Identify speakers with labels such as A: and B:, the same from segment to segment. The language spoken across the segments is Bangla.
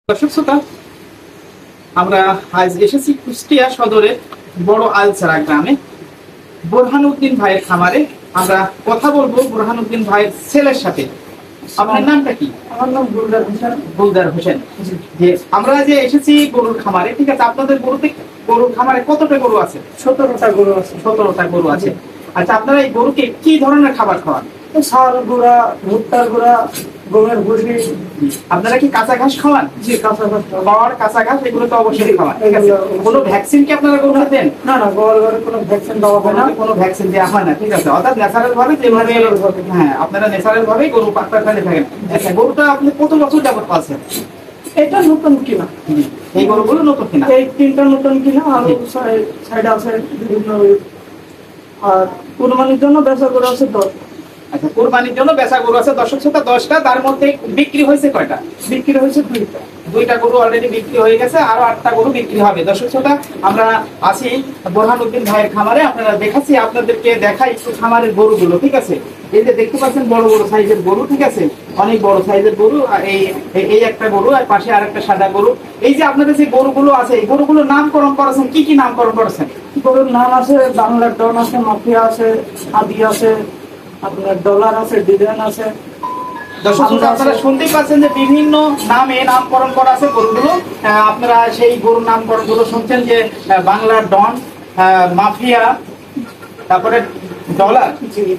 A: দর্শক শ্রোতা, আমরা আজ এসেছি কুষ্টিয়া সদরের বড় আলচারা গ্রামে বোরহানউদ্দিন ভাইয়ের খামারে। আমরা কথা বলবো বোরহানউদ্দিন ভাইয়ের ছেলের সাথে। আপনার নামটা কি?
B: আমার নাম বুলদার হোসেন।
A: বুলদার হোসেন। যে আমরা যে এসেছি গরুর খামারে, ঠিক আছে, আপনাদের গরুর খামারে কতটা গরু আছে?
B: 17টা গরু আছে।
A: 17টা গরু আছে। আচ্ছা, আপনারা এই গরুকে কি ধরনের খাবার খাওয়ান?
B: সার গুঁড়া, ভুট্টার গুঁড়া, গমের ভুসি।
A: আপনারা কি কাঁচা ঘাস খাওয়ান?
B: জি, কাঁচা ঘাস।
A: খড়, কাঁচা ঘাস এগুলো তো অবশ্যই খাওয়ান, ঠিক আছে। কোনো ভ্যাকসিন কি আপনারা গরুকে দেন?
B: না না, গোয়ালঘরে কোনো ভ্যাকসিন দেওয়া হয় না।
A: কোনো ভ্যাকসিন দেওয়া হয় না, ঠিক আছে। অর্থাৎ ন্যাচারাল ভাবে যেভাবে, হ্যাঁ, আপনারা ন্যাচারাল ভাবে গরু পাকড়া ফেলে থাকেন। আচ্ছা, গরুটা আপনি কত বছর যাবত পালছেন?
B: এটা নতুন কিনা।
A: এই গরুগুলো নতুন কিনা?
B: এই 3টা নতুন কিনা, আর সাইডে আছে বিভিন্ন। আর কুরবানির জন্য বেচা গরু আছে 10।
A: আচ্ছা, কুরবানির জন্য বেচা গরু আছে দর্শক শ্রোতা 10টা। তার মধ্যে বিক্রি হয়েছে কয়টা?
B: বিক্রি হয়েছে 2টা।
A: 2টা গরু অলরেডি বিক্রি হয়ে গেছে, আরো 8টা গরু বিক্রি হবে। দর্শক শ্রোতা, আমরা আছি বোরহানউদ্দিন ভাইয়ের খামারে। আপনারা দেখাচ্ছি, আপনাদেরকে দেখাই একটু খামারের গরুগুলো, ঠিক আছে। এই যে দেখতে পাচ্ছেন বড় বড় সাইজের গরু, ঠিক আছে, অনেক বড় সাইজের গরু। আর এই একটা গরু, আর পাশে আর একটা সাদা গরু। এই যে আপনাদের যে গরুগুলো আছে, এই গরুগুলোর নামকরণ করেছেন, কি কি নামকরণ করেছেন?
B: গরুর নাম আছে বাংলার ডন আছে, মাফিয়া আছে, আদি আছে, আপনার ডলার আছে, ডিজাইন আছে।
A: দর্শক শ্রোতা, আপনারা শুনতেই পাচ্ছেন যে বিভিন্ন নামে নামকরণ করা আছে গরুগুলো। আপনারা সেই গরুর নামকরণ গুলো শুনছেন, যে বাংলার ডন, মাফিয়া, তারপরে ডলার,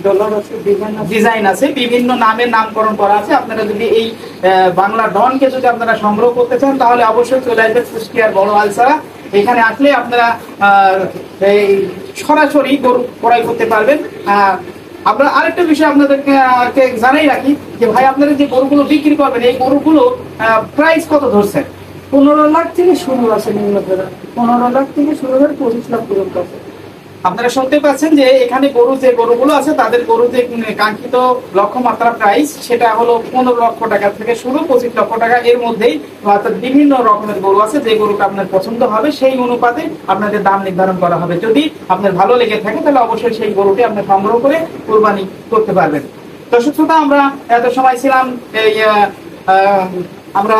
B: ডলার আছে,
A: ডিজাইন আছে, বিভিন্ন নামের নামকরণ করা আছে। আপনারা যদি এই বাংলা ডনকে যদি আপনারা সংগ্রহ করতে চান, তাহলে অবশ্যই চলে আসবেন কুষ্টিয়ার বড় আলচারা। এখানে আসলে আপনারা এই সরাসরি গরু ক্রয় করতে পারবেন। আমরা আরেকটা বিষয় আপনাদেরকে জানাই রাখি, যে ভাই আপনারা যে গরুগুলো বিক্রি করবেন, এই গরুগুলো প্রাইস কত ধরছেন?
B: 15 লাখ থেকে শুরু আছে, নিম্ন 15 লাখ থেকে শুরু করে 25 লাখ পর্যন্ত আছে।
A: আপনারা শুনতে পাচ্ছেন যে এখানে যে গরুগুলো আছে, তাদের গরু যে কাঙ্ক্ষিত লক্ষ্যমাত্রা প্রাইস, সেটা হলো 15 লক্ষ টাকা থেকে শুরু 25 লক্ষ টাকা এর মধ্যেই। অর্থাৎ বিভিন্ন রকমের গরু আছে, যে গরুটা আপনার পছন্দ হবে সেই অনুপাতে আপনাদের দাম নির্ধারণ করা হবে। যদি আপনার ভালো লেগে থাকে, তাহলে অবশ্যই সেই গরুটি আপনি সংগ্রহ করে কুরবানি করতে পারবেন। দর্শক শ্রোতা, আমরা এত সময় ছিলাম আমরা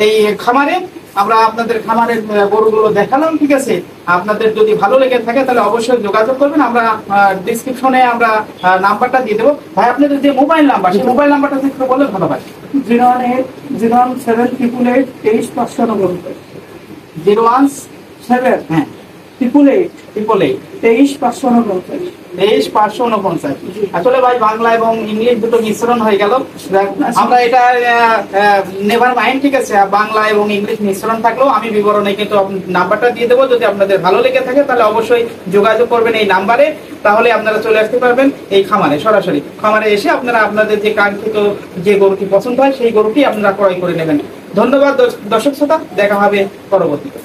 A: এই খামারে। আমরা আপনাদের খামারের গরুগুলো দেখালাম, ঠিক আছে। আপনাদের যদি ভালো লেগে থাকে, তাহলে অবশ্যই যোগাযোগ করবেন। আমরা ডিসক্রিপশনে আমরা নাম্বারটা দিয়ে দেবো। ভাই, আপনাদের যে মোবাইল নাম্বার, সেই মোবাইল নাম্বারটা একটু বললে ভালো হয়।
B: 018-017-888 23-549।
A: 017, হ্যাঁ,
B: 888 23-549।
A: 23-549। আসলে ভাই, বাংলা এবং ইংলিশ দুটো মিশ্রণ হয়ে গেল। আমরা এটা নেভার মাইন্ড, ঠিক আছে। বাংলা এবং ইংলিশ মিশ্রণ থাকলেও আমি বিবরণে কিন্তু নাম্বারটা দিয়ে দেবো। যদি আপনাদের ভালো লেগে থাকে, তাহলে অবশ্যই যোগাযোগ করবেন এই নাম্বারে। তাহলে আপনারা চলে আসতে পারবেন এই খামারে, সরাসরি খামারে এসে আপনারা আপনাদের যে কাঙ্ক্ষিত যে গরুটি পছন্দ হয়, সেই গরুটি আপনারা ক্রয় করে নেবেন। ধন্যবাদ দর্শক শ্রোতা, দেখা হবে পরবর্তীতে।